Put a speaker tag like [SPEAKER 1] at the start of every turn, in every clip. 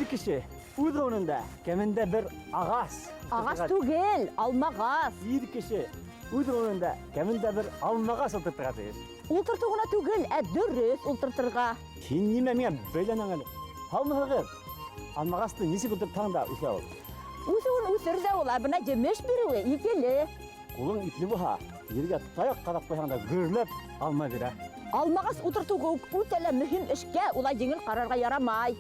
[SPEAKER 1] Bir kişi uyduğunda keminde bir ağaç.
[SPEAKER 2] Ағаш түгел, алмағас.
[SPEAKER 1] Bir kişi uyduğunda keminde bir almağa satып тұрады.
[SPEAKER 2] Ултыртуғына түгел, дөрес ултыртырға.
[SPEAKER 1] Сен неме мен бөйләнең әле? Алмағыр. Алмағасты несі күтіп таңда үсә ol.
[SPEAKER 2] Үсігін үсірді ола, бұна жемеш біруі, екелі.
[SPEAKER 1] Қолың иплі бұға, ерге таяқ қадап қойғанда гүрлеп алма бере.
[SPEAKER 2] Алмағас ултыртуғы өтелі мүхім ішке, ола жеңіл қарарға ярамай.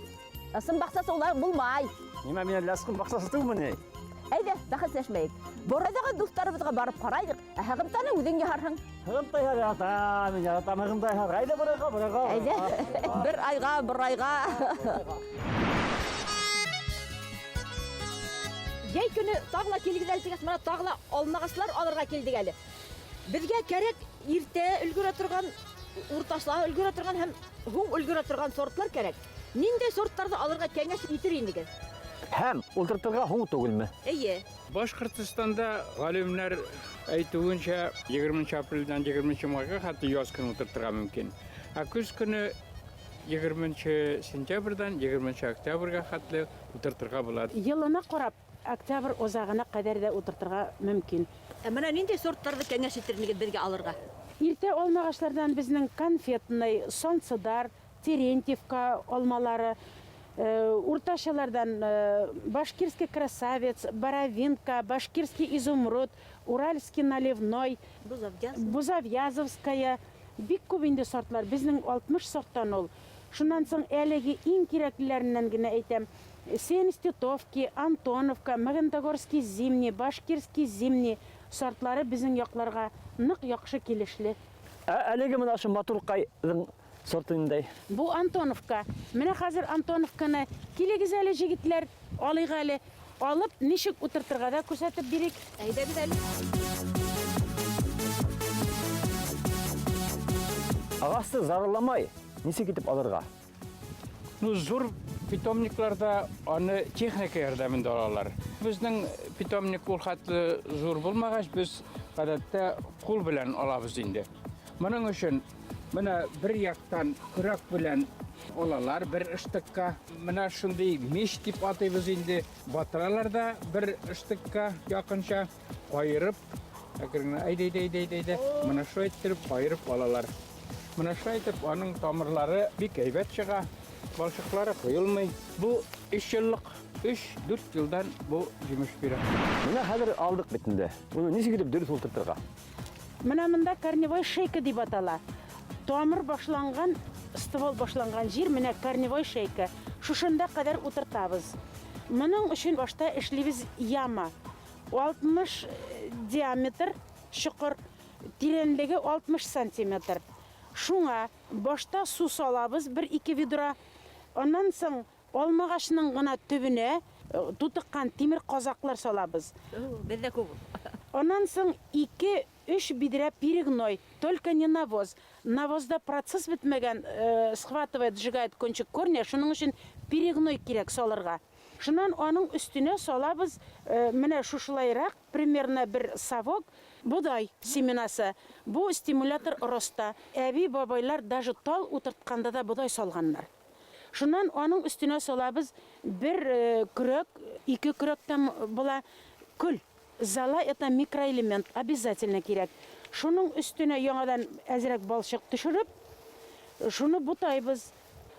[SPEAKER 2] Асын бақсасы ола бұлмай.
[SPEAKER 1] Неме мен ләсқын бақсасы мұны?
[SPEAKER 2] Әйді, бақытсешмейік. Борадағы достарымызға барып қарайдық, әғымтаны өденге харың.
[SPEAKER 1] Ғымтай хар ята, мен ятам ғымтай хар. Айда бұраға.
[SPEAKER 2] Әйді, бір айға. Жай күні тағыла келгіз әлтігес, мұна тағыла алмағасылар алырға келдік әлі. Бізге керек ерте үлгіре тұрған, ұрташылағы үлгіре тұрған, hem ғың үлгіре тұрған сортлар керек. Нендей сорттарды алырға кеңес етір ендігі?
[SPEAKER 1] Hem ултыртырға хуң түгілмі?
[SPEAKER 2] Әйе.
[SPEAKER 3] Башқұртстанда ғалымдар айтуынша 20 апрельден 20 майға қатты яз күні ултыртырға мүмкін. Күз күні 20 сентябрьдан 20 октябрьға қатты ултыртырға болады.
[SPEAKER 4] Yılına qarab oktyabr ozağına qədər də oturtırğa mümkün.
[SPEAKER 2] Әміна нендей сорттарды кеңес етірінігіз бізге алырға?
[SPEAKER 4] Иртә olma ağaçlardan bizning konfetный, Солнцедар, Терентьевка olmaları, урташалардан Башкирский красавец, Боровинка, Башкирский изумруд, Уральский наливной, Бузавязовская, бик күп инде сортлар. Безнең 60 сорттан ул. Шуннан соң әлеге иң кирәклеләреннән генә әйтәм. Сенститовки, Антоновка, Магнитогорский зимний, Башкирский зимний сортлары безнең якларга нык яхшы килешле.
[SPEAKER 1] Әлеге мен ашы матуркайның сортындай.
[SPEAKER 4] Бу Антоновка. Менә хәзер Антоновканы килегез әле җегетләр, алыйк әле. Алып, ничек утыртырга да күрсәтеп бирик.
[SPEAKER 2] Әйдә без әле.
[SPEAKER 1] Ағасты зарарламай, несе кетіп алырға?
[SPEAKER 3] Зур питомникларда аны техника ярдәмендә алалар. Безнең питомник ул хәтле зур булмагач, без гадәттә кул белән алабыз инде. Моның өчен менә бер яктан көрәк белән алалар, бер ыштыкка. Менә шундый меш дип атыйбыз инде. Батыралар да бер ыштыкка якынча кайырып, әйдә. Менә шулай итеп кайырып алалар. Менә шулай итеп аның тамырлары бик әйбәт чыга. Балшыклары коелмый. Бу 3 еллык, 3-4 елдан бу җимеш бирә.
[SPEAKER 1] Менә хәзер алдык битендә. Буны ничек итеп дөрес ултыртырга?
[SPEAKER 4] Менә монда корневой шейка дип атала. Тамыр башланган, ствол башланган җир менә корневой шейка. Шушында кадәр утыртабыз. Моның өчен башта эшлибез яма. 60 диаметр, чокыр, тирәнлеге 60 сантиметр. Шуңа башта су салабыз, 1-2 ведра. Ondan соң алмагашның гына төбенә тутыккан тимер казаклар салабыз.
[SPEAKER 2] Бездә күп.
[SPEAKER 4] Ondan соң 2-3 бидра перегной, только не навоз. Навозда процесс бетмәгән, схватывает, сжигает кончик корня, шуның өчен перегной кирәк салырга. Шуннан аның өстенә салабыз, менә шушылайрак, примерно бер совок будай семенасы. Бу стимулятор роста. Әби бабайлар даже тал утыртканда да будай салганнар. Шуннан аның өстенә салабыз бер көрәк, 2 көрәктән була күл. Зала это микроэлемент, обязательно кирәк. Шуның өстенә яңадан әзрәк балчык төшереп, шуны бутайбыз.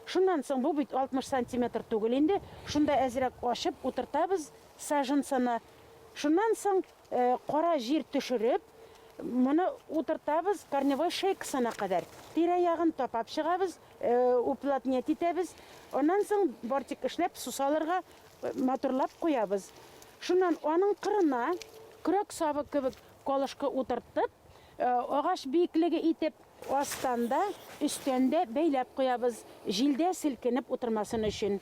[SPEAKER 4] Шуннан соң бу бит 60 сантиметр түгел инде. Шунда әзрәк ашып утыртабыз сажынсына. Шуннан соң кара җир төшереп, моны утыртабыз корневой шейкасына кадәр. Тирә-ягын тапап чыгабыз, уплотнять итәбез. Оннан соң бортик эшләп су салырга матурлап куябыз. Шуннан аның кырына көрәк сабы кебек колышка утыртып, агач биеклеге итеп астанда, өстәндә бәйләп куябыз, җилдә селкенеп утырмасын өчен.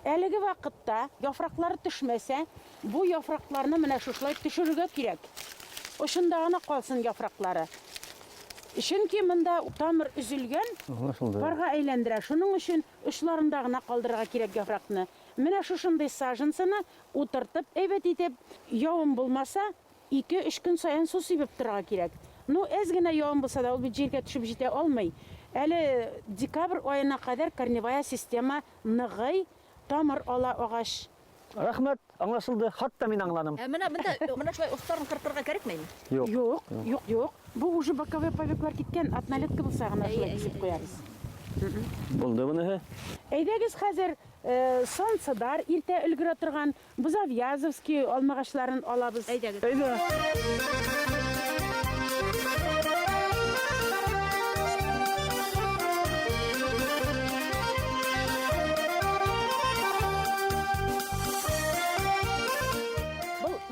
[SPEAKER 4] Әлеге вакытта яфраклары төшмәсә, бу яфракларны менә шушлай төшерергә кирәк. Ошында гына калсын яфраклары. Чөнки монда тамыр үзелгән, парга әйләндерә. Шуның өчен очларында гына калдырырга кирәк яфракны. Менә шушындай сажынсына утыртып, әйбәт итеп, явым булмаса, 2-3 көн саен су сибеп торырга кирәк. Ну, әз генә явым булса да, ул бит җиргә төшеп җитә алмый. Әле декабрь аена кадәр корневая система ныгый, тамыр ала агач.
[SPEAKER 1] Рахмет, аңлашылды. Хатта мин аңланым.
[SPEAKER 2] Мына шулай остарын кырпырга керекмейми?
[SPEAKER 1] Юк.
[SPEAKER 4] Юк. Бу уже боковой повеклар киткән, отналетка булса гына шулай кисеп куябыз.
[SPEAKER 1] Булды буны.
[SPEAKER 4] Әйдәгез хәзер Солнцедар иртә өлгерә торган Бузавязовский алмагачларын алабыз.
[SPEAKER 2] Әйдәгез.
[SPEAKER 1] Әйдә.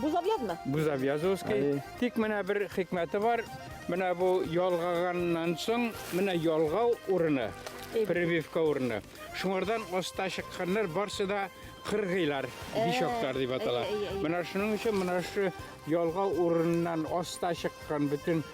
[SPEAKER 2] Бузавязмы?
[SPEAKER 3] Бузавязовский. Тик менә бер хикмәте бар. Менә бу ялгаганнан соң, менә ялгау урыны, прививка урыны. Шуңардан аста чыкканнар барсы да кыргыйлар, бишоктар дип атала. Менә шуның өчен менә шу ялгау урыннан аста чыккан bütün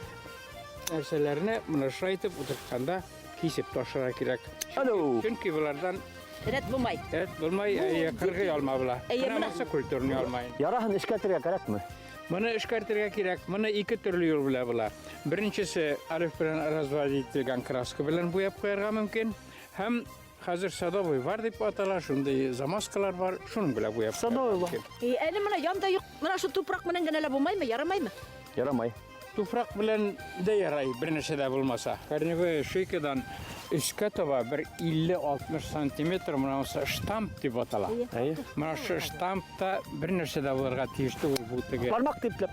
[SPEAKER 3] нәрсәләрне менә шайтып утыртканда кисеп ташырга кирәк. Чөнки булардан
[SPEAKER 2] Рәт булмай.
[SPEAKER 3] булмай, кыргый алма була.
[SPEAKER 2] Менә
[SPEAKER 3] Менә культурны алмай.
[SPEAKER 1] Яраһын эшкәртергә кирәкме?
[SPEAKER 3] Моны эшкәртергә кирәк. Моны ике төрле юл белән була. Беренчесе алиф белән разводить ителгән краска белән буяп куярга мөмкин. Һәм хәзер садовый бар дип атала, шундый замазкалар бар, шуның белән буяп.
[SPEAKER 1] Садовый бар.
[SPEAKER 2] Әле менә янда юк, менә шу тупрак менән генә лә булмаймы, ярамаймы?
[SPEAKER 1] Ярамай.
[SPEAKER 3] Туфрак белән дә ярай, бернәрсә дә булмаса. Корневой шейкадан өскә таба бер 50-60 сантиметр монысы штамп дип атала.
[SPEAKER 1] Әйе.
[SPEAKER 3] Менә шу штампта бернәрсә дә булырга тиеш түгел бу теге.
[SPEAKER 1] Бармак дипләп.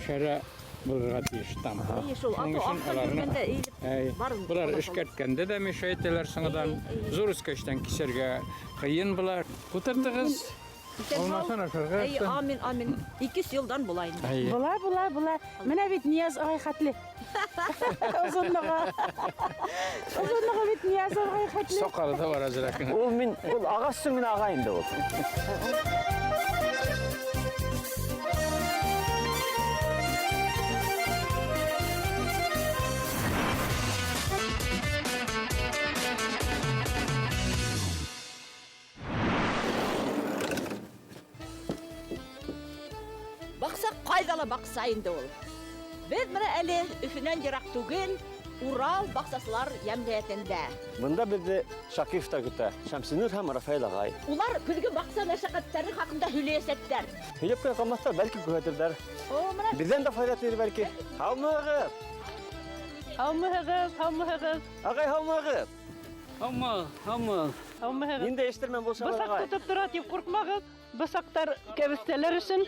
[SPEAKER 3] Шәрә булырга тиеш штамп.
[SPEAKER 2] Шул
[SPEAKER 3] Шуның өчен аларны Булар эшкәрткәндә дә мешәйтәләр соңадан зур үскәчтән кисәргә кыен булар. Утыртыгыз. Olmasana şarkı.
[SPEAKER 2] Amin. 2 елдан була инде.
[SPEAKER 4] Була. Менә бит Нияз агай хәтле. Озынлыгы бит Нияз агай хәтле.
[SPEAKER 3] Сакалы да бар азрак.
[SPEAKER 1] Ул агасы мен ага инде ул.
[SPEAKER 2] Бакса кайдала бакса инде ул. Без менә әле Өфөнән ерак түгел, Урал баксасылар ямгыятендә.
[SPEAKER 1] Монда безне Шакиф та көтә. Шәмсинур һәм Рафаил агай.
[SPEAKER 2] Улар күзге бакса мәшәкатьләре хакында һөйләсәттәр.
[SPEAKER 1] Һөйләп кенә калмаслар, бәлки күрәдерләр.
[SPEAKER 2] Менә
[SPEAKER 1] Бездән дә файда тиер бәлки. Һаумыгыз. Агай һаумыгыз.
[SPEAKER 5] Һаумыгыз.
[SPEAKER 1] Инде эштермен булса
[SPEAKER 5] Бысак
[SPEAKER 1] агай.
[SPEAKER 5] тотып тора дип куркмагыз. Бысактар кәбестәләр өчен.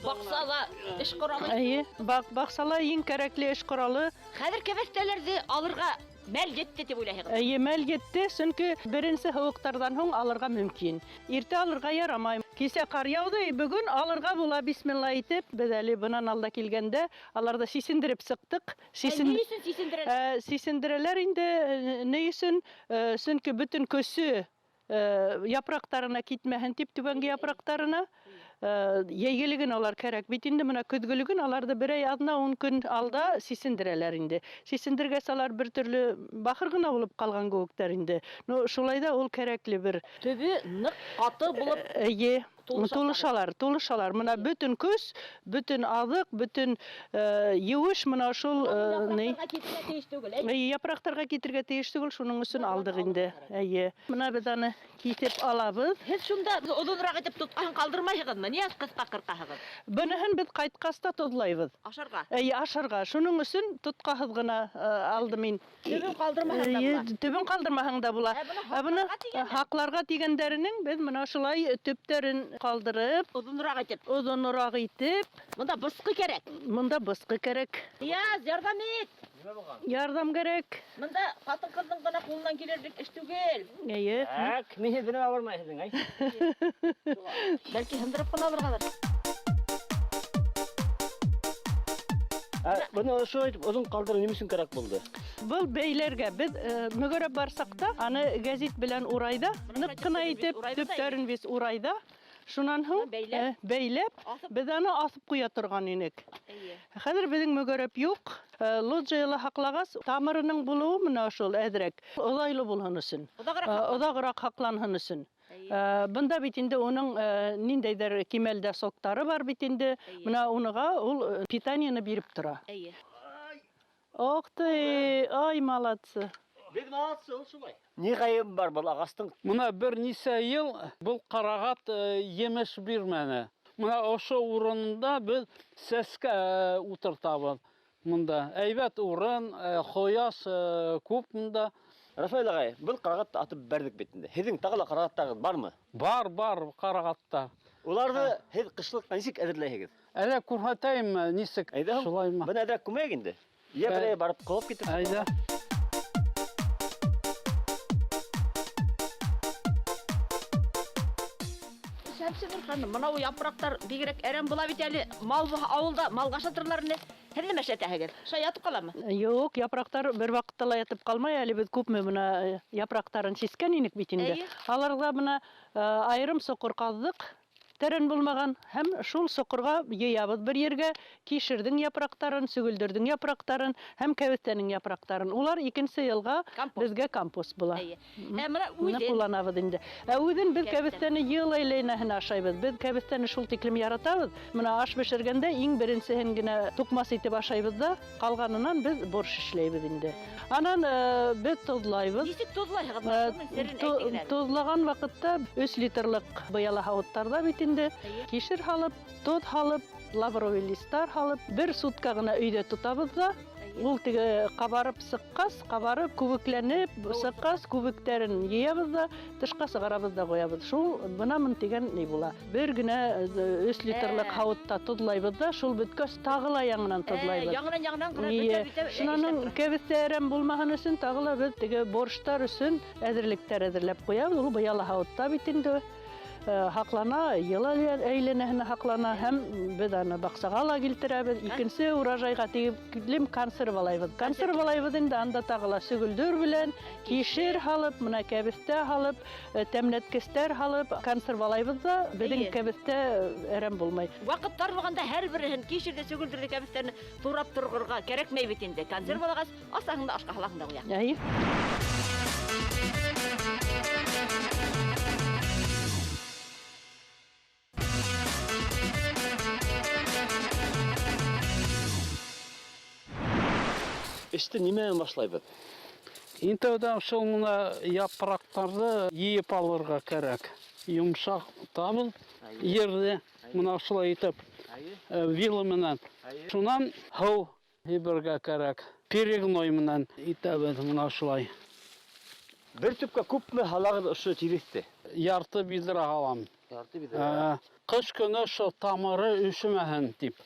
[SPEAKER 2] баксала эш коралы.
[SPEAKER 5] Әйе, баксала иң кәрәкле эш коралы.
[SPEAKER 2] Хәзер кәбестәләрне алырга мәл җитте дип уйлайһығыз.
[SPEAKER 5] Әйе, мәл җитте, чөнки беренче һавыктардан һуң алырга мөмкин. Иртә алырга ярамай. Кисә кар яуды, бүген алырга була, бисмилла итеп. Без әле бунан алда килгәндә аларда сисендереп сыктык. Сисендерәләр инде ни өчен? Чөнки бүтән көсү япрактарына китмәһен дип, түбәнге япрактарына йәйгелеген алар кәрәк бит инде, менә көзгелеген аларды бер ай адна 10 көн алда сисендерәләр инде. Сисендергәс алар бер төрле бахыр гына булып калган гөктәр инде. Ну шулай да ул кәрәкле бер.
[SPEAKER 2] Төбе нык каты булып,
[SPEAKER 5] Әйе, тулышалар. Менә бүтән көз, бүтән азык, бүтән юеш менә шул ни япрактарга китергә тиеш түгел, шуның өчен алдык инде. Әйе. Менә без аны китеп алабыз.
[SPEAKER 2] һез шунда озынрак итеп тоткан калдырмайсызмы? Ни кыска кыркаһыгыз?
[SPEAKER 5] Буныһын без кайткаста тозлайбыз.
[SPEAKER 2] Ашарга.
[SPEAKER 5] Әйе, ашарга. Шуның өчен тоткаһыз гына алды мин.
[SPEAKER 2] Төбен калдырмаһаң
[SPEAKER 5] Төбен калдырмаһаң да була. Буны хакларга тигәннәренең без менә шулай төптәрен калдырып,
[SPEAKER 2] Озынрак итеп. Монда бысқы кәрәк. Ярдәм ит.
[SPEAKER 5] Ярдәм кирәк.
[SPEAKER 2] Монда хатын-кызның гына кулыннан килерлек эш түгел.
[SPEAKER 5] Әйе.
[SPEAKER 1] Мин белә бармайсың, ай.
[SPEAKER 2] Бәлки хәндереп кына алыргалар.
[SPEAKER 1] Буны шулай озын калдыру нимә өчен кирәк булды?
[SPEAKER 5] Бұл бәйләргә без мөгәрәп барсак та, аны гәзит белән урайда, нык кына итеп төптәрен без урайда. Шуннан һуң бәйләп, без аны асып куя торган инек. Хәзер безнең мөгәрәп юк. Лоджияла хаклагас, тамырының булуы менә шул әдрәк. Озайлы булһын өчен. Озаграк хакланһын өчен. Бында бит инде уның ниндәйдер кимәлдә соктары бар бит инде. Менә уныга ул питаниены биреп тора. Ох ты, ай молодцы.
[SPEAKER 1] Benim ağası ol şulay. Ne kayım var bu ağastın?
[SPEAKER 6] Мына bir нисә ел бұл қарағат емеш бирмәне. Мына ошо урынында біз сәскә утыртабыз. Мында әйбәт урын, хояс күп мында.
[SPEAKER 1] Rafael ağay, bu karagat atıp verdik bitinde. Hedin tağla karagattağız var mı?
[SPEAKER 6] Бар қарағатта.
[SPEAKER 1] Ularda hed kışlık nisik edirleyhegiz.
[SPEAKER 6] Әле күрһәтәйем нисек
[SPEAKER 1] Ayda
[SPEAKER 6] шулаймы?
[SPEAKER 1] ben edrek kumaya gindi. Ya buraya barıp kılıp gittik.
[SPEAKER 6] Әйдә.
[SPEAKER 2] Şemsidir hanım, bana o yapraklar bir gerek eren bula biteli mal bu avulda mal kaşatırlarını hellemeş etehegir. Şey yatıp kalamı?
[SPEAKER 5] Yok, yapraklar bir vaqtla yatып калмай, әле без күпме мына япрактарын чискән инек бит инде.
[SPEAKER 2] Әйе.
[SPEAKER 5] Аларга мына айрым соқыр каздык. Тәрен булмаган һәм шул соқырга йыябыз бер ергә кишердең япрактарын, сүгелдердең япрактарын һәм кәвестәнең япрактарын. Улар икенче елга
[SPEAKER 2] Компост.
[SPEAKER 5] безгә компост була.
[SPEAKER 2] Әйе. Мына
[SPEAKER 5] Менә
[SPEAKER 2] үден.
[SPEAKER 5] кулланабыз инде. Үден без кәвестәне ел әйләнәһен ашайбыз. Без кәвестәне шул тиклем яратабыз. Менә аш бешергәндә иң беренчеһен генә тукмас итеп ашайбыз да, калганынан без борщ эшләйбез инде. Анан без тозлайбыз.
[SPEAKER 2] Нисек тозлайһыгыз? Шуның серин әйтегез.
[SPEAKER 5] Тозлаган вакытта 3 литрлык быяла һавыттарда бит инде кишер халып, тоз халып, лавровый листтар халып, бер сутка гына өйдә тотабыз да, ул теге кабарып сыккас, кабарып күбекләнеп, сыккас күбектәрен йыябыз да, тышка сыгарабыз да куябыз. Шул бынамын дигән ни була. Бер генә 3 литрлык һавытта тозлайбыз да, шул беткәч тагыла яңынан тозлайбыз.
[SPEAKER 2] Яңынан кына
[SPEAKER 5] Ие,
[SPEAKER 2] битә.
[SPEAKER 5] шуның кәбестәрен булмаһын өчен тагыла без теге борштар өчен әзерлектәр әзерләп куябыз. Ул быяла һавытта бит инде. Хаклана, йыла әйләнәһенә хаклана һәм без аны баксага ла килтерәбез. Икенче урожайга тиклем консервалайбыз. Консервалайбыз инде анда тагыла сүгелдер белән, кишер халып, менә кәбестә халып, тәмләткечләр халып консервалайбыз да, безнең
[SPEAKER 2] Әйе.
[SPEAKER 5] кәбестә әрәм булмай.
[SPEAKER 2] Вакыт тарлаганда һәрберен кишердә сүгелдерде кәбестәрне турап торгырга кирәкмәй бит инде. Консервалагас асагында ашка халагында куя.
[SPEAKER 5] Әйе.
[SPEAKER 1] İşte nimeyen başlayıp?
[SPEAKER 6] Интәүдән шул мына япрактарды йыеп алырга кирәк. Йомшак табыл ердә мына шулай итеп вила менән. Шуннан һау ибәргә кирәк. Перегной менән итәбез мына шулай.
[SPEAKER 1] Bir tüpke kup mu halağın şu tirihti?
[SPEAKER 6] Ярты бидра алам.
[SPEAKER 1] Yartı bir
[SPEAKER 6] Кыш көне шу тамыры үшмәһен дип.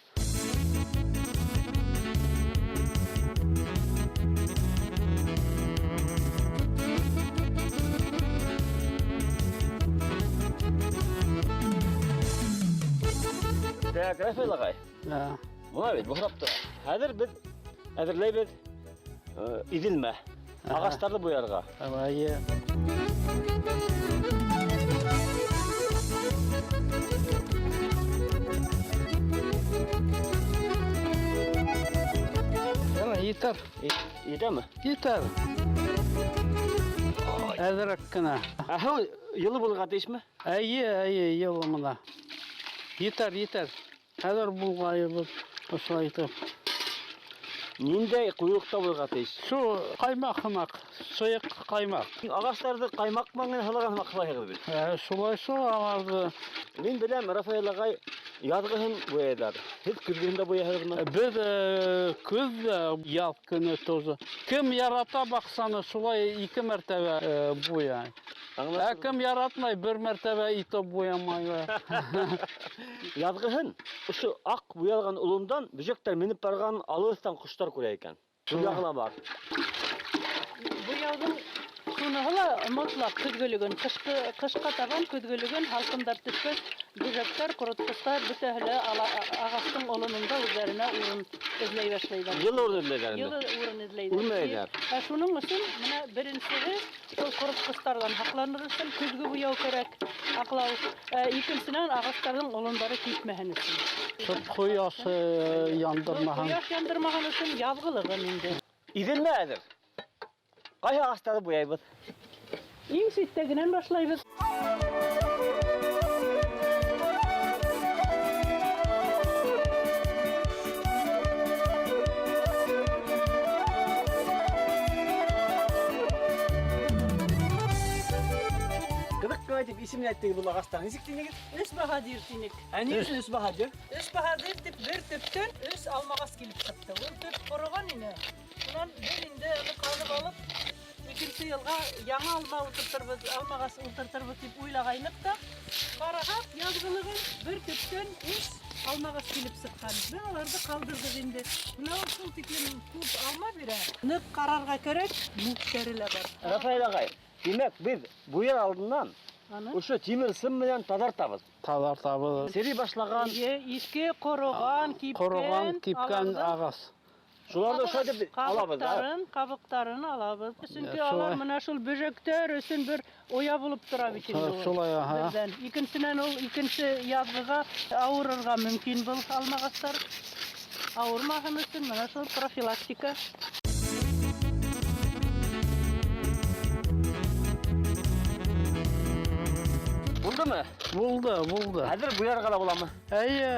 [SPEAKER 1] Değerli Rafael ağay. Buna bit, bu hafta. Hazır biz, hazırlayız. İdilme. Ağaçları boyarga.
[SPEAKER 6] Әйе. Yeter.
[SPEAKER 1] İyi mi?
[SPEAKER 6] Yeter. Әзрәк кенә.
[SPEAKER 1] Aha, yılı bulga ateş mi?
[SPEAKER 6] Әйе, йылы мына. Yeter. Хәзер булгайбыз. Ошолай итеп.
[SPEAKER 1] Ninde kuyrukta bulga ateş?
[SPEAKER 6] Şu каймак, сыйык каймак.
[SPEAKER 1] Ağaçlarda kaymak mı halagan maklayız biz.
[SPEAKER 6] Шулай аларды.
[SPEAKER 1] Ben bilem Rafael ağay yazgıhın boyadar. Hiç kızgınında boyadar mı?
[SPEAKER 6] Biz көз ял көне тозы. Кем ярата баксаны шулай 2 мәртәбә буяй. Кем яратмай 1 мәртәбә итеп буямай.
[SPEAKER 1] Yazgıhın şu ak boyalgan ulundan bücekler minip bargan alırsan kuşlar koyarken. Şu yağla var.
[SPEAKER 5] Бу яудың шуныгыла мотлак көзгөлөгөн, кышка таган көзгөлөгөн халкымдар төшкән бүҗәктәр, короткычлар бөтәһеле агастың олонында үзләренә урын эзләй башлыйлар.
[SPEAKER 1] Yıl orada bile
[SPEAKER 5] Йылы урын эзләйдер.
[SPEAKER 1] Урмәйләр.
[SPEAKER 5] Шуның өчен менә беренчеге шул короткычлардан хакланыр өчен көзгө буяу кирәк, аклау. Икенчедән агастарның олонлары китмәһен өчен.
[SPEAKER 6] Кояш яндырмаһын.
[SPEAKER 5] Кояш яндырмаган өчен язгылыгын инде.
[SPEAKER 1] İdilme edir. Kay ağaçları boyayız.
[SPEAKER 5] Иң ситтәгенән башлайбыз.
[SPEAKER 1] Кырык дип исемләттеге бул агастан. Ничек динегез?
[SPEAKER 5] Өс баһадир тинек.
[SPEAKER 1] Әни өчен үс баһадир.
[SPEAKER 5] Өс баһадир дип бер төптән өс алмагас килеп чыкты. Ул төп корыган ине. Шуннан бер инде аны казып алып, икенче елга яңа алма утыртырбыз, алмагас утыртырбыз дип уйлагайнык та, карагап язгылыгын бер төптән үс алмагас килеп чыккан. Без аларды калдырдык инде. Менә ул шул тиклем күп алма бирә. Нык карарга кирәк, мөхтәре лә бар.
[SPEAKER 1] Рафаил агай, демәк без бу ел алдыннан
[SPEAKER 5] Аны
[SPEAKER 1] ошо тимер сым менән тазартабыз.
[SPEAKER 6] Тазартабыз.
[SPEAKER 1] Сери башлаган,
[SPEAKER 5] Иске корыган, кипкән,
[SPEAKER 6] Корыган, кипкән агас.
[SPEAKER 1] шуларны ошо дип алабыз.
[SPEAKER 5] Кабыктарын алабыз. Чөнки
[SPEAKER 6] Шулай.
[SPEAKER 5] алар менә шул бөҗәктәр өчен бер оя булып тора бит инде. ул.
[SPEAKER 6] Шулай, аха.
[SPEAKER 5] Бердән. Икенчедән ул икенче язгыга авырырга мөмкин был алмагастар. Авырмаган өчен менә шул профилактика.
[SPEAKER 1] Булдымы?
[SPEAKER 6] Булды.
[SPEAKER 1] Хәзер бу ярга да буламы?
[SPEAKER 6] Әйе.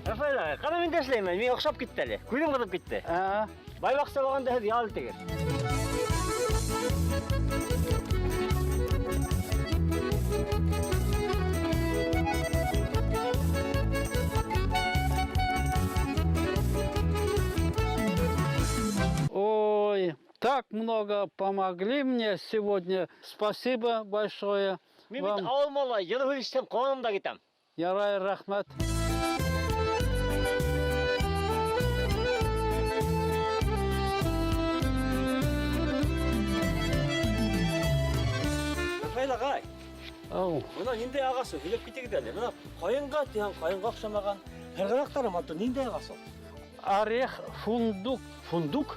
[SPEAKER 1] Рафаил агай, кана мен дә эшләймен. Мин охшап китте әле. Күзем кызып китте. Бай вакытта баганда һез ял итегез.
[SPEAKER 6] Ой, так много помогли мне сегодня. Спасибо большое
[SPEAKER 1] Мин бит
[SPEAKER 6] вам.
[SPEAKER 1] авыл малы, елы һөйсәм каланымда китәм.
[SPEAKER 6] Ярай, рәхмәт.
[SPEAKER 1] Рафаил агай,
[SPEAKER 6] Ау.
[SPEAKER 1] мына ниндәй агасы? Һөйләп китегез әле. Мына каенга тигән, каенга охшамаган. Һәргәрәктәрем аты ниндәй агасы?
[SPEAKER 6] Орех, фундук.
[SPEAKER 1] Фундук.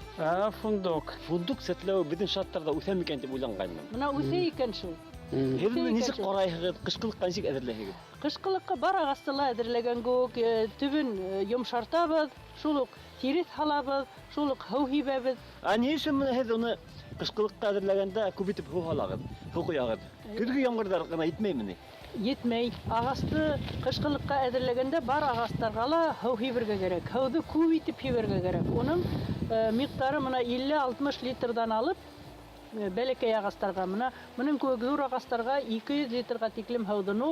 [SPEAKER 6] Фундук.
[SPEAKER 1] Фундук сәтләү безнең шарттарда үсә микән дип уйлаганмын.
[SPEAKER 5] Менә үзе икән шул.
[SPEAKER 1] Һез ничек карайсыз? Кышкылыкка ничек әзерләйсез?
[SPEAKER 5] Кышкылыкка бар агастыла әзерләгән гүк, төбен йомшартабыз, шул ук тирес халабыз, шул ук һыу һибәбез.
[SPEAKER 1] Ни өчен менә һез уны кышкылыкка әзерләгәндә күп итеп һу халагыз, һу куягыз? Көзге яңгырлар гына итмәйме ни?
[SPEAKER 5] Yetmey. Ağastı kışkılıkka әзерләгәндә бар агастарга ла һыу һибергә кирәк. Һыуды күп итеп һибергә кирәк. Оның миктары менә 50-60 литрдан алып бәләкәй агастарга менә моның күк зур агастарга 200 литрга тиклем һаудыну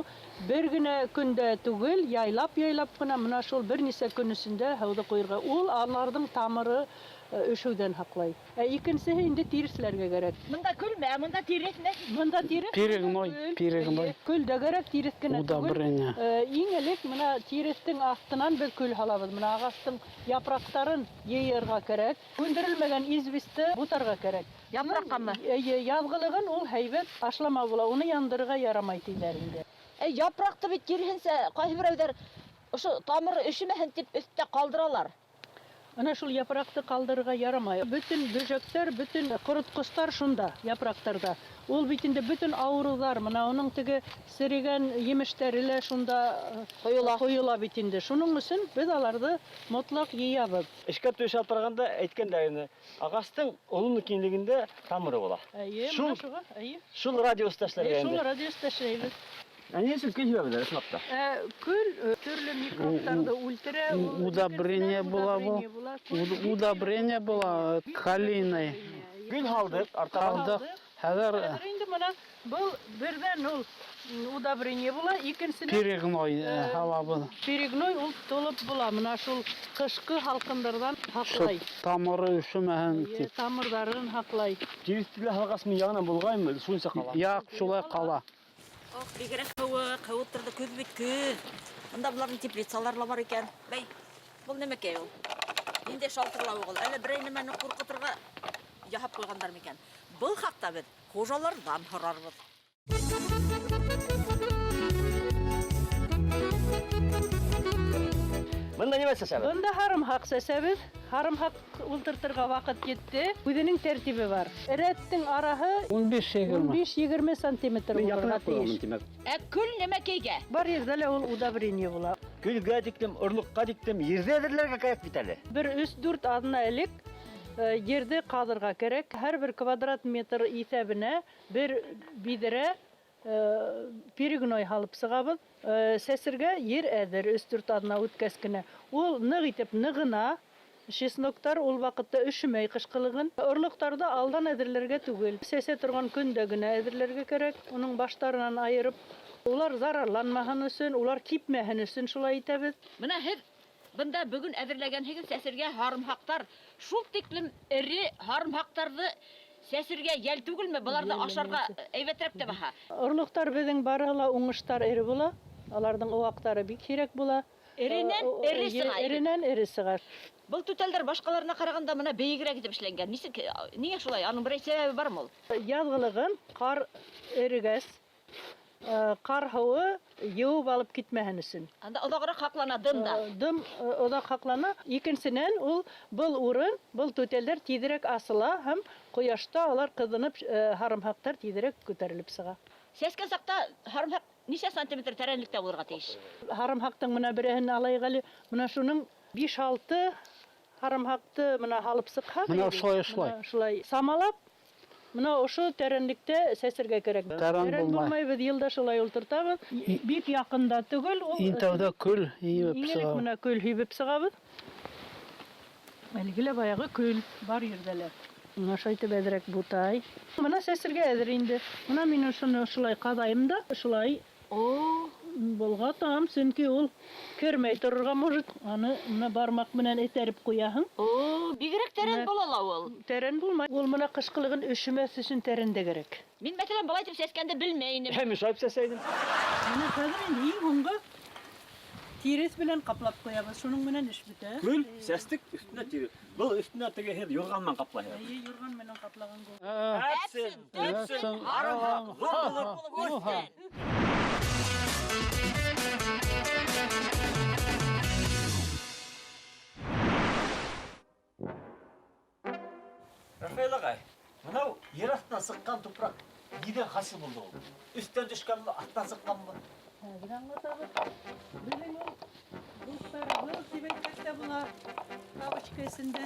[SPEAKER 5] бер генә көндә түгел, яйлап кына менә шул берничә көн эчендә һауды куярга. Ул аларның тамыры өшүдән хаклай. Икенчесе инде тиресләргә кирәк.
[SPEAKER 2] Монда күлмә, монда тирес не?
[SPEAKER 5] Монда тирес
[SPEAKER 6] Пирегной.
[SPEAKER 5] Күлдә кирәк тирес кенә
[SPEAKER 6] Удобрение.
[SPEAKER 5] Иң элек менә тирестең астынан без күл халабыз. Менә агастың япрактарын йыярга кирәк. Күндерелмәгән известьте бутарга кирәк.
[SPEAKER 2] Япраккамы?
[SPEAKER 5] Язгылыгын ул һәйбәт ашлама була. Уны яндырырга ярамай диләр инде.
[SPEAKER 2] Япрақты бит тирһенсә, кайсы берәүләр ошо тамыры өшемәһен дип өстә калдыралар.
[SPEAKER 5] Ана шул япракты калдырырга ярамай. Бүтән бөҗәктәр, бүтән корыткычлар шунда, япрактарда. Ул бит инде бүтән авырулар, менә аның теге сиригән емештәре лә шунда коела бит инде. Шуның өчен без аларды мотлак йыябыз.
[SPEAKER 1] Эшкә төшә торганда әйткәндәгене, агастың улын кинлегендә тамыры була.
[SPEAKER 5] Әйе,
[SPEAKER 1] Шул-
[SPEAKER 5] менә шуга, әйе.
[SPEAKER 1] Шул радиоста эшләргә
[SPEAKER 5] Шул
[SPEAKER 1] инде.
[SPEAKER 5] радиоста эшләйбез.
[SPEAKER 1] Ни өчен килбәбез исмакта?
[SPEAKER 5] Күл төрле микробларны үлтерә.
[SPEAKER 6] Удобрение була бу. Удобрение була калийный.
[SPEAKER 1] Гүл халдык, артарга
[SPEAKER 6] Алдык. Хәзер
[SPEAKER 5] Инде менә бу бердән ул удобрение була, икенчесенә
[SPEAKER 6] пирегной халабы.
[SPEAKER 5] перегной ул толып була. Менә шул кышкы халкындырдан хаклай.
[SPEAKER 6] Тамыры üşümәһен дип.
[SPEAKER 5] Тамырларын хаклай.
[SPEAKER 1] тирестиле халгасмы ягына булгаймы? Шунысы кала.
[SPEAKER 6] Як шулай кала.
[SPEAKER 2] Ох, бигрәк кыуып торды күз бит күз. Анда буларның теплицалар бар икән. Бәй, бул нәмәкәй ул? Инде шалтырлау ул. Әле берәй нәмәне куркытырга яһап куйгандар микән? Бул хакта бит хужалардан һорарбыз.
[SPEAKER 1] Монда нимә сәсәбез?
[SPEAKER 5] Бunda харымхак сәсәбез. Харымхак ултыртырга вакыт җитте. Үзенең тәртибе бар. Рәттең араһы
[SPEAKER 6] 15-20.
[SPEAKER 5] 15-20 сантиметр
[SPEAKER 1] Мин
[SPEAKER 5] булырга
[SPEAKER 1] якынрак куямын
[SPEAKER 5] тиеш.
[SPEAKER 1] димәк.
[SPEAKER 2] Күл нәмәкәйгә?
[SPEAKER 5] Бар ердә лә ул удобрение була.
[SPEAKER 1] Гүлгә диктем, орлыкка диктем, ердә әзерләргә кирәк бит әле.
[SPEAKER 5] Бер 3-4 адына элек yerде казырга кирәк. Һәр бер квадрат метр исәбенә бер бидрә перегной халып сыгабыз. сәсергә ер әҙер, өстүрт адына үткәс кенә. Ул нык итеп ныгына, чесноктар ул вакытта өшөмәй кышкылыгын. Орлыктарда алдан әҙерләргә түгел. Сәсә торган көндә генә әҙерләргә кәрәк. Уның баштарынан айырып, улар зарарланмаһын өсөн, улар кипмәһен өсөн шулай итәбез.
[SPEAKER 2] Менә һеҙ бында бөгөн әҙерләгәнһегеҙ сәсергә һарымһаҡтар. Шул тиклем эре һарымһаҡтарҙы сәсергә йәл түгелме? Быларҙы ашарға әйбәтрәк тә баһа.
[SPEAKER 5] Орлыктар беҙҙең барыһы ла уңыштар эре була. Аларҙың оғаҡтары бик һирәк була.
[SPEAKER 2] Эренән эре сыға.
[SPEAKER 5] Эренән эре сыға.
[SPEAKER 2] Был түтәлдәр башҡаларына ҡарағанда мына бейегерәк итеп эшләнгән. Нисек, ниңә шулай? Аның берәй сәбәбе бармы ул?
[SPEAKER 5] Яҙғылығын ҡар эрегәс, ҡар һыуы йыуып алып китмәһен өсөн.
[SPEAKER 2] Анда оҙағыраҡ һаҡлана дымда.
[SPEAKER 5] Дым оҙаҡ һаҡлана. Икенсенән ул был урын, был түтәлдәр тиҙерәк асыла һәм ҡояшта алар ҡыҙынып, һарымһаҡтар тиҙерәк күтәрелеп сыға.
[SPEAKER 2] Сәскән саҡта һарымһаҡ нисә сантиметр тәрәнлектә булырға тейеш?
[SPEAKER 5] Һарымһаҡтың мына береһен алайыҡ әле. Мына шуның 5-6 һарымһаҡты мына һалып сыҡһаҡ,
[SPEAKER 6] Мына шулай.
[SPEAKER 5] шулай самалап, мына ошо тәрәнлектә сәсергә кәрәк.
[SPEAKER 6] Тәрән булмай.
[SPEAKER 5] Беҙ йылда шулай ултыртабыҙ. Бик яҡында түгел.
[SPEAKER 6] Иң тәүҙә күл йыйып
[SPEAKER 5] Иңелек
[SPEAKER 6] сыға.
[SPEAKER 5] мына көл һибеп сығабыҙ. Әлеге лә баяғы көл бар ерҙәлә. Мына шайтып әҙерәк бутай. Мына сәсергә әҙер инде. Мына мин шуны шулай ҡаҙайым да, шулай болғатам, сөнки ул кермәй торорға может. Аны мына бармаҡ менән этәреп ҡуяһың.
[SPEAKER 2] Бигерәк тәрән була ул.
[SPEAKER 5] Тәрән булмай. Ул мына ҡышҡылығын өшөмәҫ өсөн тәрәндә кәрәк.
[SPEAKER 2] Мин мәҫәлән былай итеп сәскәнде белмәйнем.
[SPEAKER 1] Һәм шайып сәсәйдем.
[SPEAKER 5] Мына хәҙер инде иң һуңғы тирес белән ҡаплап ҡуябыҙ. Шуның менән эш бөтә.
[SPEAKER 1] Күл, сәстек үстенә тире. Был үстенә теге һеҙ юрғанман ҡаплайһығыҙ.
[SPEAKER 5] Юрған менән ҡаплаған гол.
[SPEAKER 2] Әпсен, һарымһаҡ, ҙур булып үҫкән.
[SPEAKER 1] Рафаэл ағай, мынау ер астынан сыққан топырақ неден хасил болды ол? Үстен түшкен бі, астан сыққан бі?
[SPEAKER 5] Хәзер аңлатабыҙ. Беҙҙең ул дуҫтар был тибәктә була, кабочка эсендә.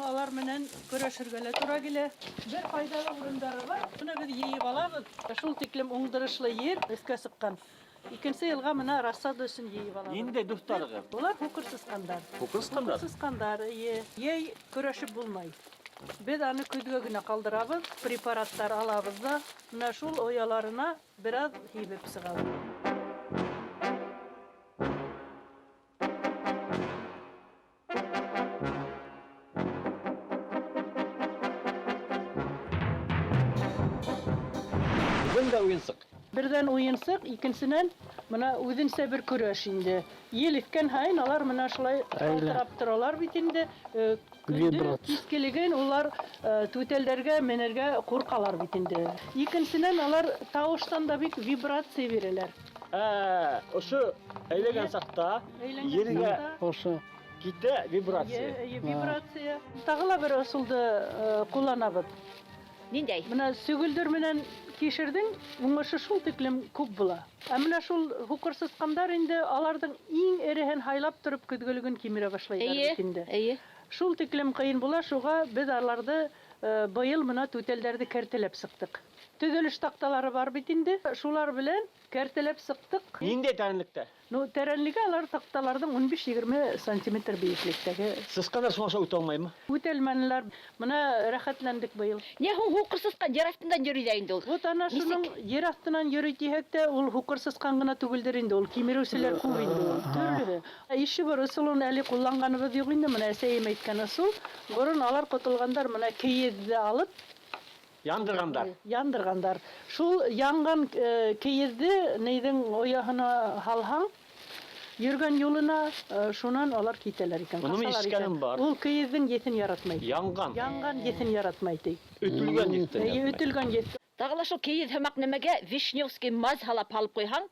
[SPEAKER 5] Алар менән көрәшергә лә тура килә. Бер файдалы урындары бар. Шуны беҙ йыйып алабыҙ. Шул тиклем уңдырышлы ер өҫкә сыҡҡан. Икенсе йылға мына рассада өсөн йыйып алабыҙ.
[SPEAKER 1] Ниндәй дуҫтарығыҙ?
[SPEAKER 5] Улар һуҡыр сысҡандар.
[SPEAKER 1] Һуҡыр сысҡандар?
[SPEAKER 5] Сысҡандар, йәй көрәшеп булмай. Беҙ аны көҙгә генә ҡалдырабыҙ, препараттар алабыҙ да, менә шул ояларына бераз һибеп сығабыҙ.
[SPEAKER 1] Бөгөн дә уйынсыҡ.
[SPEAKER 5] Берҙән уйынсыҡ, икенсенән мына үҙенсә бер көрәш инде. Ел иҫкән һайын алар мына шулай ҡалтырап торалар бит инде. Көндө кискелеген улар түтәлдәргә менергә ҡурҡалар бит инде. Икенсенән алар тауыштан да бик вибрация бирәләр.
[SPEAKER 1] Ошо әйләгән саҡта ергә
[SPEAKER 6] Ошо.
[SPEAKER 1] китә вибрация.
[SPEAKER 5] Вибрация. Тағы ла бер ысулды ҡулланабыҙ.
[SPEAKER 2] Ниндәй?
[SPEAKER 5] Менә сөгөлдөр менән кишерҙең уңышы шул тиклем күп була. Ә менә шул һуҡыр сысҡандар инде аларҙың иң эреһен һайлап тороп көҙгөлөгөн кимерә башлайҙар бит инде.
[SPEAKER 2] Эйе.
[SPEAKER 5] Шул тиклем ҡыйын була, шуға беҙ аларҙы быйыл мына түтәлдәрҙе кәртәләп сыҡтык. Төҙөлөш таҡталары бар бит инде. Шулар белән кәртәләп сыҡтык.
[SPEAKER 1] Ниндәй тәрәнлектә?
[SPEAKER 5] Тәрәнлеге алар таҡталарҙың 15-20 сантиметр бейеклектәге.
[SPEAKER 1] Сысҡандар шуңа үтә алмаймы?
[SPEAKER 5] Үтәлмәнеләр. Менә рәхәтләндек быйыл.
[SPEAKER 2] Не һуң һуҡыр сысҡан ер аҫтынан йөрөй ҙә инде ул.
[SPEAKER 5] Вот ана шуның ер аҫтынан йөрөй тиһәк тә, ул һуҡыр сысҡан ғына түгелдер инде, ул кимереүселәр күп инде ул. Төрлөһө. Ише бер ысулын әле ҡулланғаныбыҙ юҡ инде, менә әсәйем әйткән ысул. Борон алар ҡотолғандар, менә кейеҙҙе алып, яндырғандар. Шул янған кейеҙҙе нейҙең ояһына һалһаң, йөргән юлына шунан алар китәләр икән.
[SPEAKER 1] Уны ишеткәнем бар.
[SPEAKER 5] Ул кейеҙҙең еҫен яратмай.
[SPEAKER 1] Янған.
[SPEAKER 5] Янған еҫен яратмай ти.
[SPEAKER 1] Өтөлгән еҫтән.
[SPEAKER 5] Өтөлгән еҫ.
[SPEAKER 2] Тағы ла шул кейеҙ һымаҡ нәмәгә вишневский маз һалап һалып ҡуйһаң,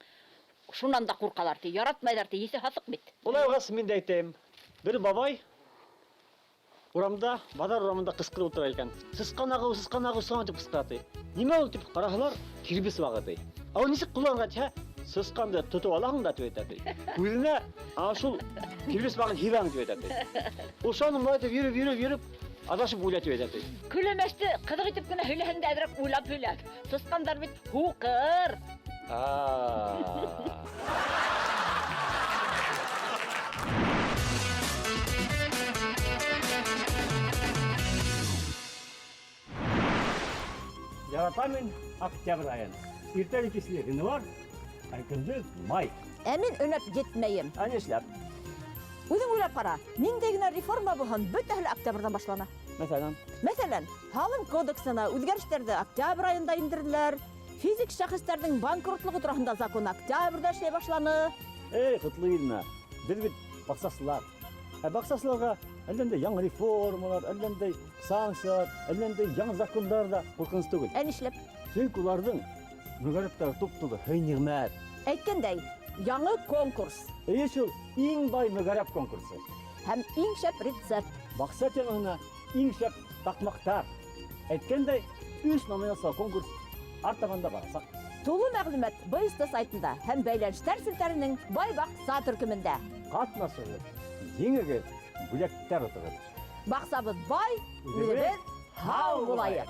[SPEAKER 2] шунан да ҡурҡалар ти, яратмайҙар ти, еҫе һаҫыҡ бит.
[SPEAKER 1] Улай уғас мин дә әйтәйем. Бер бабай урамда, баҙар урамында ҡысҡырып ултыра икән. Сысҡан ағыу, сысҡан тип ҡысҡыра ти. Нимә ул тип ҡараһалар, кирбес вағы ти. Ул нисек ҡулланған тиһә, сысҡанды тотоп алаһың да тип әйтә ти. Күҙенә шул кирбес вағын һибәң тип әйтә ти. Ул шуны былай итеп йөрөп, адашып уйлап тип әйтә ти.
[SPEAKER 2] Көләмәсте ҡыҙыҡ итеп кенә һөйләһәң дә әҙерәк уйлап һөйлә. Сысҡандар бит һуҡыр.
[SPEAKER 1] Яратамын октябрь айын. Иртәле кисле көне бар, көндез май.
[SPEAKER 2] Ә мин өнәп жетмәйем.
[SPEAKER 1] Ә нишләп?
[SPEAKER 2] Үзең уйлап кара, ниндәй генә реформа булһын, бөтәһе октябрьдан башлана.
[SPEAKER 1] Мәсәлән,
[SPEAKER 2] Мәсәлән, һалым кодексына үзгәрешләрне октябрь айында индерделәр. Физик шәхесләрнең банкротлыгы турында закон октябрьдә эшләй башланы.
[SPEAKER 1] Котлы Ирина, без бит баксасылар. Баксасыларга әлләндә яңа реформалар, әлләндә санкциялар, әлләндә яңа законнар да куркыныс түгел.
[SPEAKER 2] Ә нишләп?
[SPEAKER 1] Чөнки уларның мөгәррәттәге туп-тулы хәйнигмәт.
[SPEAKER 2] Әйткәндәй, яңа конкурс
[SPEAKER 1] Шул иң бай мөгәррәт конкурсы.
[SPEAKER 2] һәм иң шәп рецепт.
[SPEAKER 1] Бакса темасына иң шәп такмактар. Әйткәндәй, 3 номинациялы конкурс артаганда барсак.
[SPEAKER 2] Тулы мәгълүмат БСТ сайтында һәм бәйләнештәр селтәренең Байбакса төркемендә.
[SPEAKER 1] Катнашыгыз, еңегез, бүләктәр утыгыз.
[SPEAKER 2] Баксабыз бай, үзебез һау булайык.